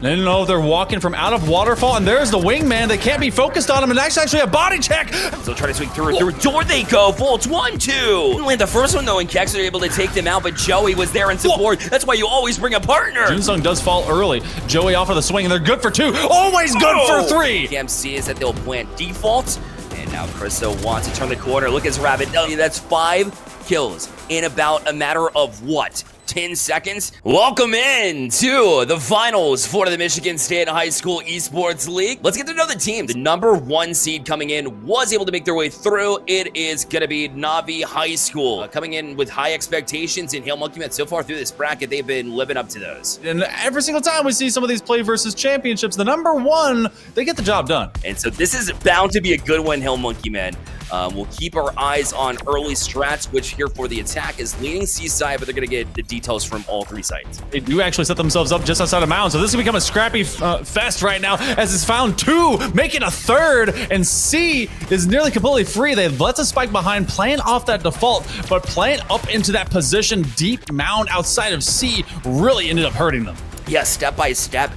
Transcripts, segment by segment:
No, they're walking from out of waterfall, and there's the wingman. They can't be focused on him, and that's actually a body check. So try to swing through door they go. Volts 1-2. Land the first one though, and Kex are able to take them out, but Joey was there in support. That's why you always bring a partner. Junsung does fall early. Joey off of the swing, and they're good for 2. Always good for 3. Cam sees that they'll plant default, and now Christo wants to turn the corner. Look at his rabbit. That's 5 kills in about a matter of what? 10 seconds. Welcome in to the finals for the Michigan State High School Esports League. Let's get to know the team. The #1 seed coming in was able to make their way through. It is going to be Novi High School. Coming in with high expectations, and Hail Monkey Man so far through this bracket, they've been living up to those. And every single time we see some of these PlayVS championships, the #1, they get the job done. And so this is bound to be a good one, Hail Monkey Man. We'll keep our eyes on early strats, which here for the attack is leaning C-side, but they're going to get the details from all 3 sides. They do actually set themselves up just outside of mound, so this is going to become a scrappy fest right now, as it's found 2, making a 3rd, and C is nearly completely free. They let the spike behind, playing off that default, but playing up into that position, deep mound outside of C, really ended up hurting them. Yeah, step by step.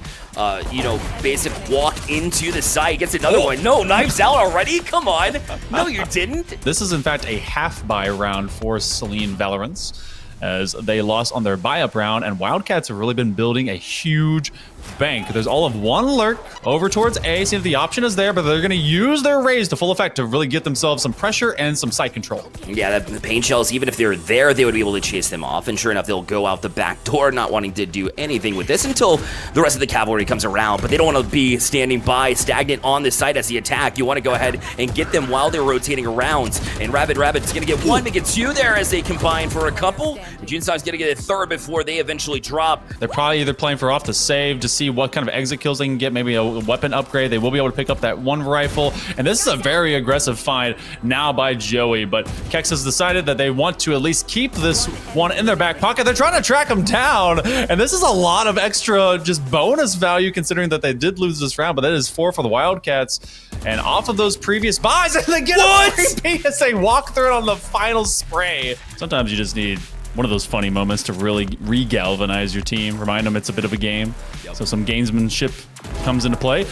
Basic walk into the site. Gets another one. No, knives out already? Come on. No, you didn't. This is, in fact, a half-buy round for Saline Valorant, as they lost on their buy-up round, and Wildcats have really been building a huge bank. There's all of 1 lurk over towards A, seeing if the option is there, but they're going to use their raise to full effect to really get themselves some pressure and some site control. Yeah, the paint shells, even if they're there, they would be able to chase them off, and sure enough, they'll go out the back door, not wanting to do anything with this until the rest of the cavalry comes around, but they don't want to be standing by, stagnant on the site as the attack. You want to go ahead and get them while they're rotating around, and Rabbit's going to get 1, make it 2 there as they combine for a couple, and Junsung's going to get a 3rd before they eventually drop. They're probably either playing for off the save to see what kind of exit kills they can get, maybe a weapon upgrade. They will be able to pick up that 1 rifle, and this is a very aggressive find now by Joey, but Kex has decided that they want to at least keep this one in their back pocket. They're trying to track him down, and this is a lot of extra just bonus value considering that they did lose this round, but that is 4 for the Wildcats, and off of those previous buys, they get a free PSA walk through it on the final spray. Sometimes you just need one of those funny moments to really re-galvanize your team, remind them it's a bit of a game. So some gamesmanship comes into play.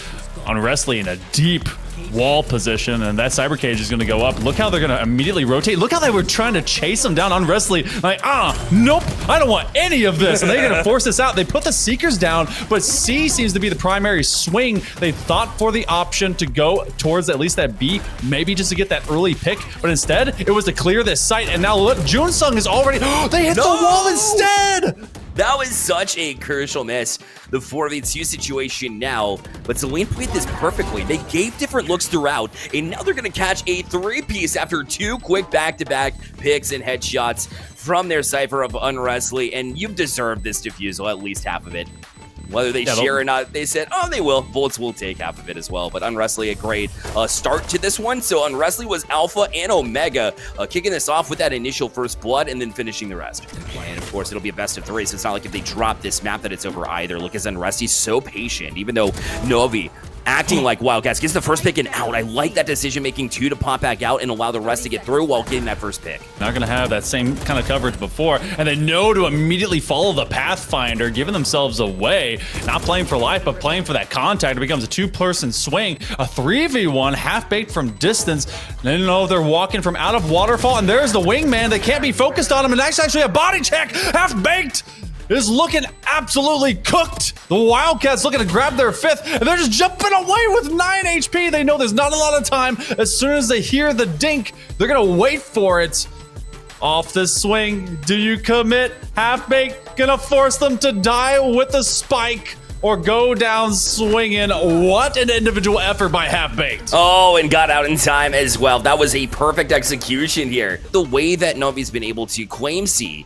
On Wrestling in a deep wall position, and that cyber cage is going to go up. Look how they're going to immediately rotate. Look how they were trying to chase him down on Wrestling. Like, nope, I don't want any of this. And they're going to force this out. They put the Seekers down, but C seems to be the primary swing. They thought for the option to go towards at least that B, maybe just to get that early pick, but instead it was to clear this site. And now look, Junsung is already, they hit the wall instead. That was such a crucial miss. The 4v2 situation now, but Saline played this perfectly. They gave different looks throughout, and now they're going to catch a 3-piece after 2 quick back-to-back picks and headshots from their Cypher of Unwrestly, and you've deserved this defusal, at least half of it. Whether they share or not, they said, they will. Volts will take half of it as well. But Unwrestly, a great start to this one. So Unwrestly was Alpha and Omega, kicking this off with that initial first blood and then finishing the rest. And of course, it'll be a best of 3. So it's not like if they drop this map that it's over either. Look, as Unwrestly's so patient, even though Novi acting like Wildcats gets the first pick and out. I like that decision-making too, to pop back out and allow the rest to get through while getting that first pick. Not going to have that same kind of coverage before, and they know to immediately follow the Pathfinder, giving themselves away. Not playing for life, but playing for that contact. It becomes a 2-person swing, a 3v1, half-baked from distance. No, they're walking from out of waterfall, and there's the wingman. They can't be focused on him, and that's actually a body check. Half-baked is looking absolutely cooked. The Wildcats looking to grab their 5th, and they're just jumping away with 9 HP. They know there's not a lot of time. As soon as they hear the dink, they're gonna wait for it. Off the swing, do you commit? Half-baked, gonna force them to die with the spike or go down swinging. What an individual effort by Half-baked. Oh, and got out in time as well. That was a perfect execution here. The way that Novi's been able to claim C,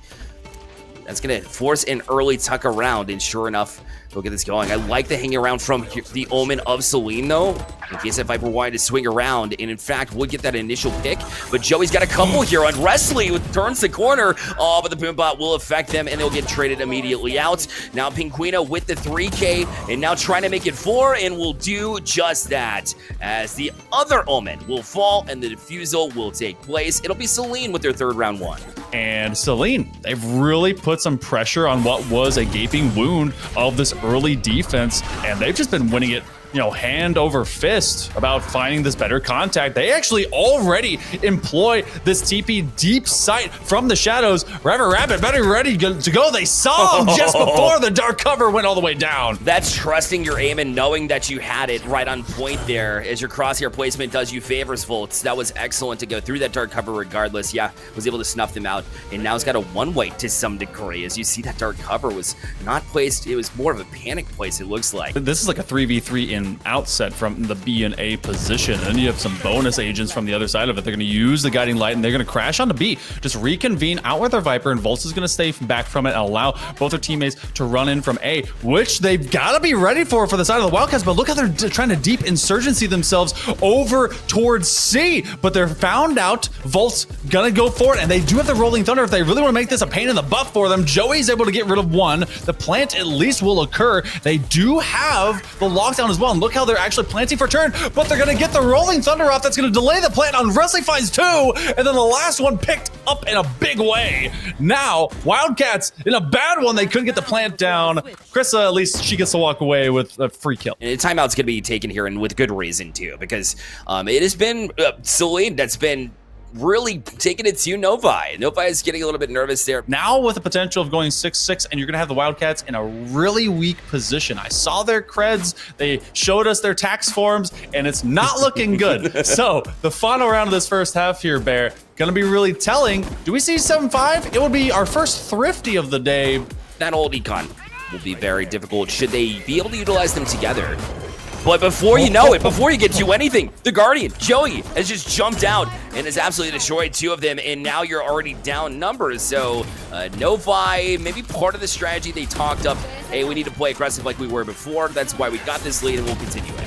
that's going to force an early tuck around, and sure enough, they'll get this going. I like the hang around from the Omen of Saline, though, in case that Viper wanted to swing around, and in fact, would get that initial pick, but Joey's got a couple here on Wrestling, turns the corner, but the Boombot will affect them, and they'll get traded immediately out. Now Pinguino with the 3K, and now trying to make it 4, and will do just that, as the other Omen will fall, and the defusal will take place. It'll be Saline with their 3rd round 1. and Saline. They've really put some pressure on what was a gaping wound of this early defense, and they've just been winning it, you know, hand over fist about finding this better contact. They actually already employ this TP deep sight from the shadows. Rabbit better ready to go. They saw him just before the dark cover went all the way down. That's trusting your aim and knowing that you had it right on point there as your crosshair placement does you favors, Volts. That was excellent to go through that dark cover regardless. Yeah, was able to snuff them out, and now he's got a one-way to some degree. As you see, that dark cover was not placed. It was more of a panic place, it looks like. This is like a 3v3 in outset from the B and A position, and then you have some bonus agents from the other side of it. They're going to use the guiding light, and they're going to crash onto B, just reconvene out with their Viper, and Volts is going to stay back from it and allow both their teammates to run in from A, which they've got to be ready for the side of the Wildcats. But look how they're trying to deep insurgency themselves over towards C, but they're found out. Volts gonna go for it, and they do have the Rolling Thunder if they really want to make this a pain in the butt for them. Joey's able to get rid of one. The plant at least will occur. They do have the lockdown as well, and look how they're actually planting for turn, but they're gonna get the Rolling Thunder off. That's gonna delay the plant on Wrestling finds two, and then the last one picked up in a big way. Now, Wildcats in a bad one. They couldn't get the plant down. Krissa, at least she gets to walk away with a free kill. And timeout's gonna be taken here, and with good reason too, because it has been Saline that's been really taking it to Novi. Novi is getting a little bit nervous there. Now with the potential of going 6-6, and you're gonna have the Wildcats in a really weak position. I saw their creds. They showed us their tax forms, and it's not looking good. So the final round of this first half here, Bear, gonna be really telling. Do we see 7-5? It would be our first thrifty of the day. That old econ will be very difficult should they be able to utilize them together. But before you know it, before you get to anything, the Guardian, Joey, has just jumped out and has absolutely destroyed two of them, and now you're already down numbers. So Novi, maybe part of the strategy they talked up, hey, we need to play aggressive like we were before. That's why we got this lead, and we'll continue it.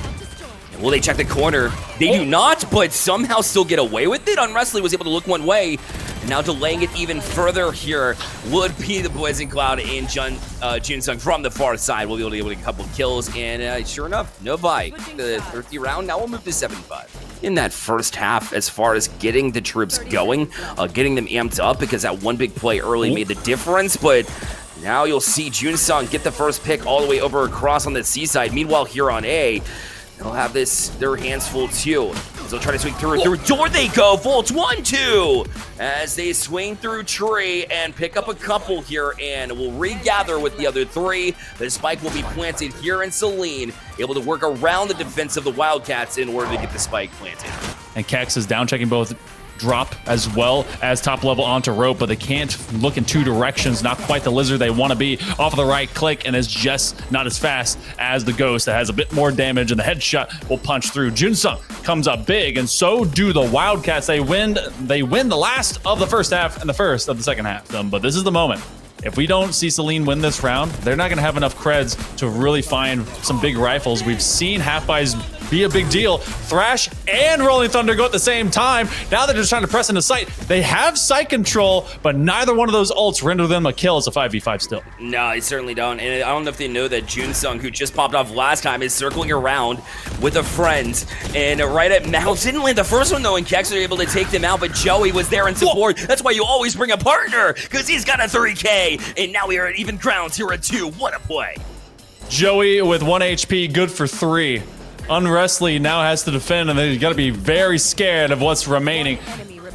And will they check the corner? They do not, but somehow still get away with it. Unwrestling was able to look one way. And now delaying it even further here would be the Blazing Cloud and Junsung from the far side. We'll be able to get a couple of kills, and sure enough, Novi, the 30th round, now we'll move to 7-5. In that first half, as far as getting the troops going, getting them amped up, because that one big play early made the difference, but now you'll see Junsung get the first pick all the way over across on the C side. Meanwhile, here on A, they'll have their hands full too. They'll try to swing through door they go. Volts 1-2 as they swing through tree and pick up a couple here, and will regather with the other three. The spike will be planted here in Saline, able to work around the defense of the Wildcats in order to get the spike planted. And Kex is down checking both drop as well as top level onto rope, but they can't look in two directions. Not quite the lizard they want to be. Off of the right click, and is just not as fast as the ghost that has a bit more damage, and the headshot will punch through. Junsung comes up big, and so do the Wildcats. They win the last of the first half and the first of the second half. But this is the moment. If we don't see Saline win this round, they're not going to have enough creds to really find some big rifles. We've seen half-buys be a big deal. Thrash and Rolling Thunder go at the same time. Now they're just trying to press into sight. They have sight control, but neither one of those ults render them a kill. It's a 5v5 still. No, I certainly don't. And I don't know if they know that Junsung, who just popped off last time, is circling around with a friend. And right at Mouse, didn't land the first one though, and Kex were able to take them out, but Joey was there in support. Whoa. That's why you always bring a partner, because he's got a 3K. And now we are at even grounds here at 2. What a play. Joey with 1 HP, good for 3. Unwrestly now has to defend, and they've got to be very scared of what's remaining.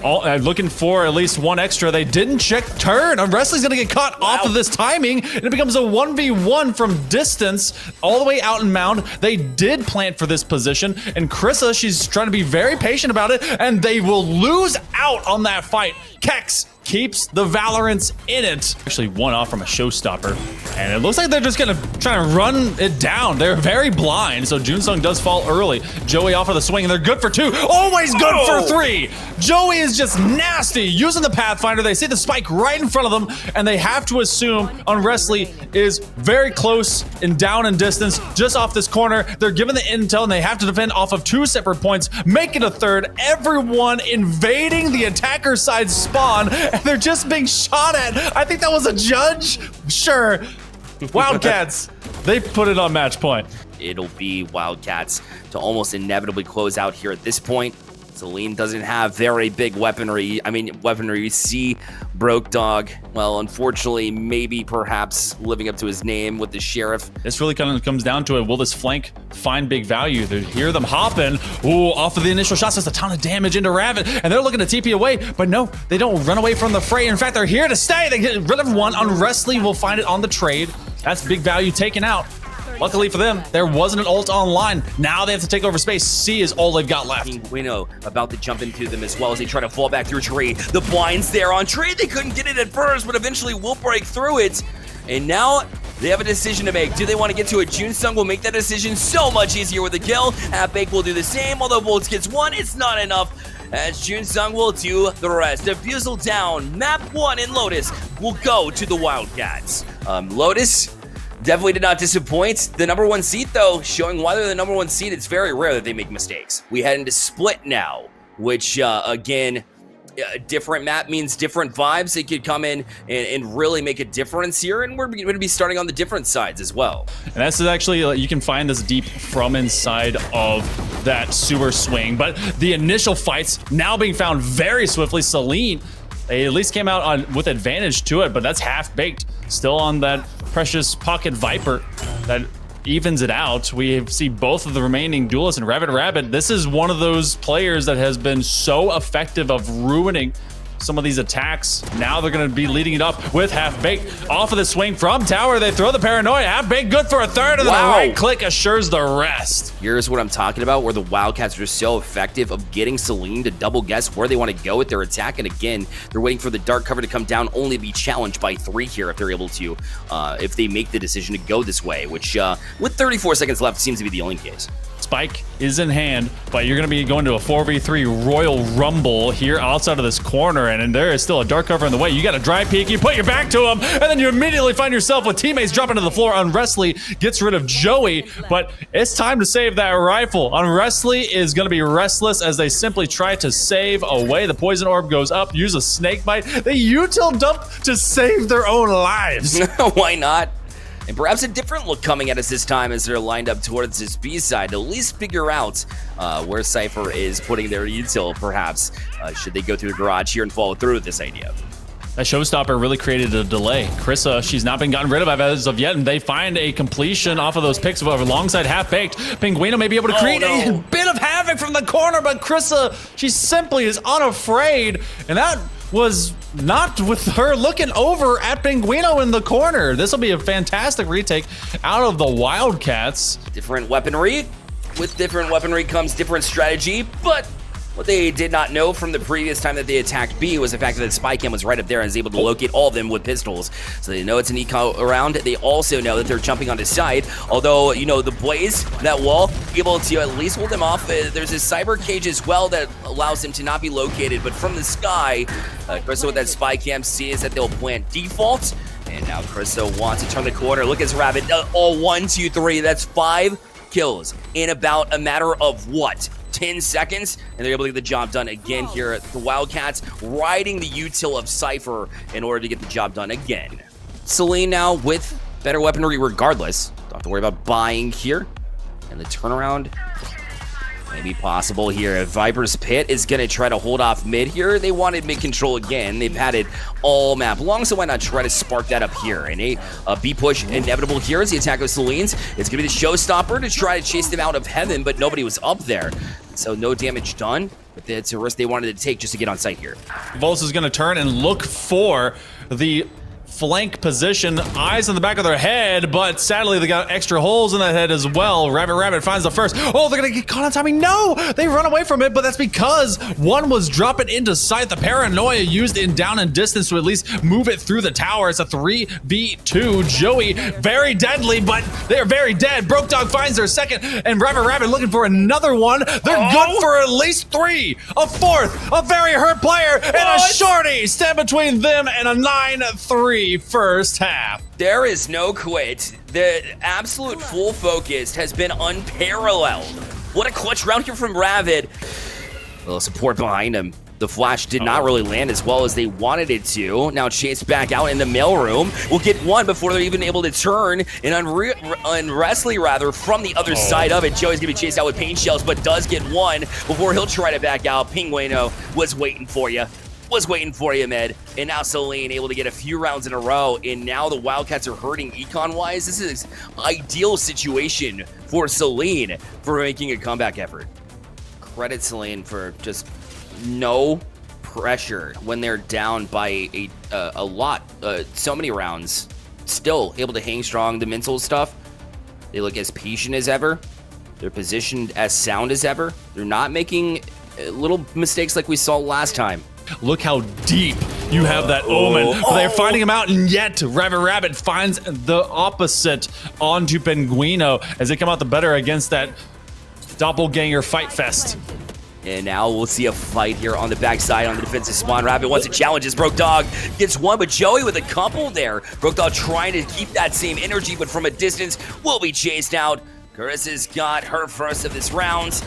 Looking for at least one extra. They didn't check turn. Unwrestly's going to get caught off of this timing, and it becomes a 1v1 from distance all the way out in mound. They did plant for this position, and Krissa, she's trying to be very patient about it, and they will lose out on that fight. Kex keeps the Valorants in it. Actually one off from a showstopper, and it looks like they're just gonna try to run it down. They're very blind, so Junsung does fall early. Joey off of the swing, and they're good for 2. Always good for 3. Joey is just nasty using the Pathfinder. They see the spike right in front of them, and they have to assume Unwrestly is very close and down in distance, just off this corner. They're given the intel, and they have to defend off of 2 separate points, make it a third. Everyone invading the attacker side spawn, and they're just being shot at. I think that was a judge. Sure. Wildcats, they put it on match point. It'll be Wildcats to almost inevitably close out here at this point. Saline doesn't have very big weaponry. Weaponry. You see Broke Dog, well, unfortunately, maybe perhaps living up to his name with the Sheriff. This really kind of comes down to it. Will this flank find big value? They hear them hopping. Ooh, off of the initial shots, there's a ton of damage into Rabbit, and they're looking to TP away, but no, they don't run away from the fray. In fact, they're here to stay. They get rid of one. Unwrestly will find it on the trade. That's big value taken out. Luckily for them, there wasn't an ult online. Now they have to take over space. C is all they've got left. Pinguino about to jump into them as well as they try to fall back through tree. The blind's there on tree. They couldn't get it at first, but eventually will break through it. And now they have a decision to make. Do they want to get to it? Junesung will make that decision so much easier with a kill. Halfbake will do the same, although Bolts gets one. It's not enough, as Junesung will do the rest. Defusal down. Map 1 in Lotus will go to the Wildcats. Lotus definitely did not disappoint. The number 1 seed, though, showing why they're the number 1 seed, it's very rare that they make mistakes. We head into Split now, which, again, a different map means different vibes. They could come in and really make a difference here, and we're going to be starting on the different sides as well. And that's actually, you can find this deep from inside of that sewer swing, but the initial fights now being found very swiftly. Saline, they at least came out with advantage to it, but that's half-baked. Still on that precious pocket Viper that evens it out. We see both of the remaining duelists and Rabbit. This is one of those players that has been so effective of ruining some of these attacks. Now they're going to be leading it up with Half-Baked. Off of the swing from tower, they throw the Paranoia. Half-Baked good for a third, and then a right click assures the rest. Here's what I'm talking about, where the Wildcats are so effective of getting Saline to double guess where they want to go with their attack. And again, they're waiting for the dark cover to come down, only be challenged by 3 here if they're able to, if they make the decision to go this way, which with 34 seconds left seems to be the only case. Spike is in hand, but you're going to be going to a 4v3 Royal Rumble here outside of this corner, and there is still a dark cover in the way. You got a dry peek, you put your back to him, and then you immediately find yourself with teammates dropping to the floor. Unwrestly gets rid of Joey, but it's time to save that rifle. Unwrestly is going to be restless as they simply try to save away. The poison orb goes up, use a snake bite. They util dump to save their own lives. Why not? And perhaps a different look coming at us this time as they're lined up towards this B side to at least figure out where Cypher is putting their util, perhaps, should they go through the garage here and follow through with this idea. That showstopper really created a delay. Krissa, she's not been gotten rid of as of yet, and they find a completion off of those picks alongside Half-Baked. Pinguino may be able to create a bit of havoc from the corner, but Krissa, she simply is unafraid, and that was not with her looking over at Pinguino in the corner. This will be a fantastic retake out of the Wildcats. Different weaponry. With different weaponry comes different strategy, but what they did not know from the previous time that they attacked B was the fact that Spycam was right up there and is able to locate all of them with pistols. So they know it's an eco around. They also know that they're jumping on the side. Although, you know, the Blaze, that wall, able to at least hold them off. There's a cyber cage as well that allows them to not be located. But from the sky, Krista with that Spycam sees that they'll plant default. And now Krista wants to turn the corner. Look at this Rabbit. Oh, 1, 2, 3. That's 5 kills in about a matter of what? 10 seconds, and they're able to get the job done again here at the Wildcats, riding the util of Cypher in order to get the job done again. Saline now with better weaponry regardless. Don't have to worry about buying here. And the turnaround may be possible here. Viper's Pit is going to try to hold off mid here. They wanted mid control again. They've had it all map long, so why not try to spark that up here? And a B push inevitable here as the attack of Saline's. It's going to be the showstopper to try to chase them out of heaven, but nobody was up there. So no damage done, but it's a risk they wanted to take just to get on site here. Volus is going to turn and look for the flank position, eyes in the back of their head, but sadly they got extra holes in that head as well. Rabbit finds the first. Oh, they're gonna get caught on timing. No, they run away from it, but that's because one was dropping into sight. The Paranoia used in down and distance to at least move it through the tower. It's a 3v2. Joey, very deadly, but they're very dead. Broke Dog finds their second, and Rabbit looking for another one. They're good for at least 3. A fourth, a very hurt player, and a shorty stand between them and a 9-3 first half. There is no quit. The absolute full focus has been unparalleled. What a clutch round here from Ravid. A little support behind him. The flash did not really land as well as they wanted it to. Now Chase back out in the mailroom. Will get one before they're even able to turn. And Unwrestly rather from the other side of it. Joey's gonna be chased out with paint shells, but does get one before he'll try to back out. Pinguino was waiting for you. Med. And now Saline able to get a few rounds in a row, and now the Wildcats are hurting econ-wise. This is ideal situation for Saline for making a comeback effort. Credit Saline for just no pressure when they're down by a lot, so many rounds. Still able to hang strong. The mental stuff, they look as patient as ever. They're positioned as sound as ever. They're not making little mistakes like we saw last time. Look how deep you have that Omen. They're finding him out, and yet Rabbit finds the opposite onto Pinguino as they come out the better against that doppelganger fight fest. And now we'll see a fight here on the backside on the defensive spawn. Rabbit wants to challenge his Broke Dog. Gets one, but Joey with a couple there. Broke Dog trying to keep that same energy, but from a distance will be chased out. Carissa's got her first of this round.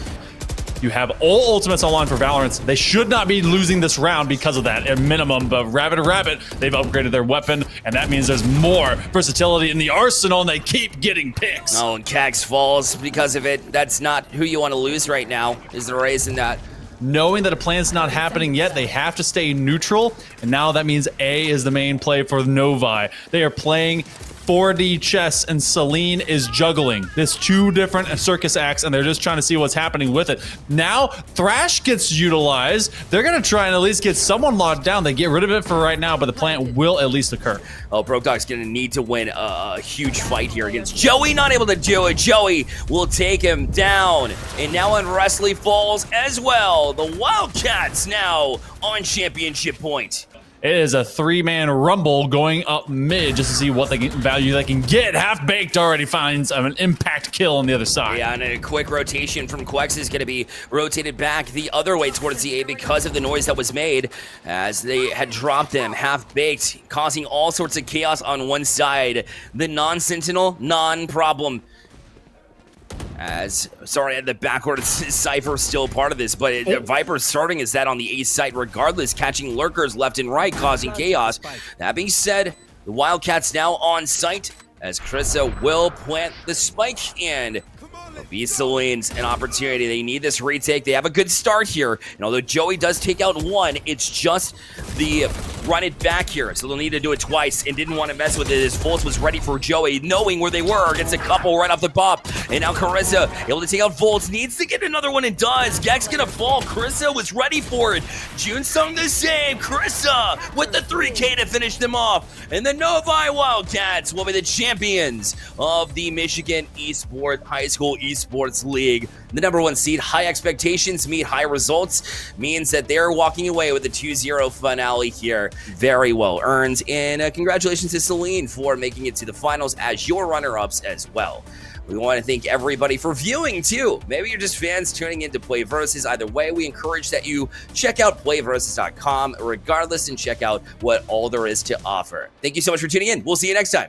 You have all ultimates online for Valorant. They should not be losing this round because of that, at minimum. But Rabbit, they've upgraded their weapon, and that means there's more versatility in the arsenal, and they keep getting picks. Oh, and Cax falls because of it. That's not who you want to lose right now, is the reason that. Knowing that a plan's not happening yet, they have to stay neutral, and now that means A is the main play for Novi. They are playing 4D chess, and Saline is juggling. There's two different circus acts, and they're just trying to see what's happening with it. Now, Thrash gets utilized. They're going to try and at least get someone locked down. They get rid of it for right now, but the plant will at least occur. Oh, Broke Dog's going to need to win a huge fight here against Joey. Not able to do it. Joey will take him down. And now Unwrestly falls as well. The Wildcats now on championship point. It is a three-man rumble going up mid just to see what value they can get. Half-Baked already finds an impact kill on the other side. Yeah, and a quick rotation from Quex is going to be rotated back the other way towards the A because of the noise that was made as they had dropped them. Half-Baked causing all sorts of chaos on one side. The non-Sentinel, non-problem. The backward Cypher still part of this, but Viper starting as that on the A site regardless, catching lurkers left and right, causing chaos. That being said, the Wildcats now on site as Carissa will plant the spike, and it'll be Saline's an opportunity. They need this retake. They have a good start here, and although Joey does take out one, it's just the run it back here, so they'll need to do it twice, and didn't want to mess with it as Volts was ready for Joey, knowing where they were. Gets a couple right off the pop, and now Carissa able to take out Volts, needs to get another one and does. Gek's gonna fall. Carissa was ready for it. Junsung the same. Carissa with the 3K to finish them off, and the Novi Wildcats will be the champions of the Michigan High School Esports League. The #1 seed. High expectations meet high results means that they're walking away with a 2-0 finale here. Very well earned, and congratulations to Saline for making it to the finals as your runner-ups as well. We want to thank everybody for viewing too. Maybe you're just fans tuning in to PlayVS. Either way, we encourage that you check out playversus.com regardless and check out what all there is to offer. Thank you so much for tuning in. We'll see you next time.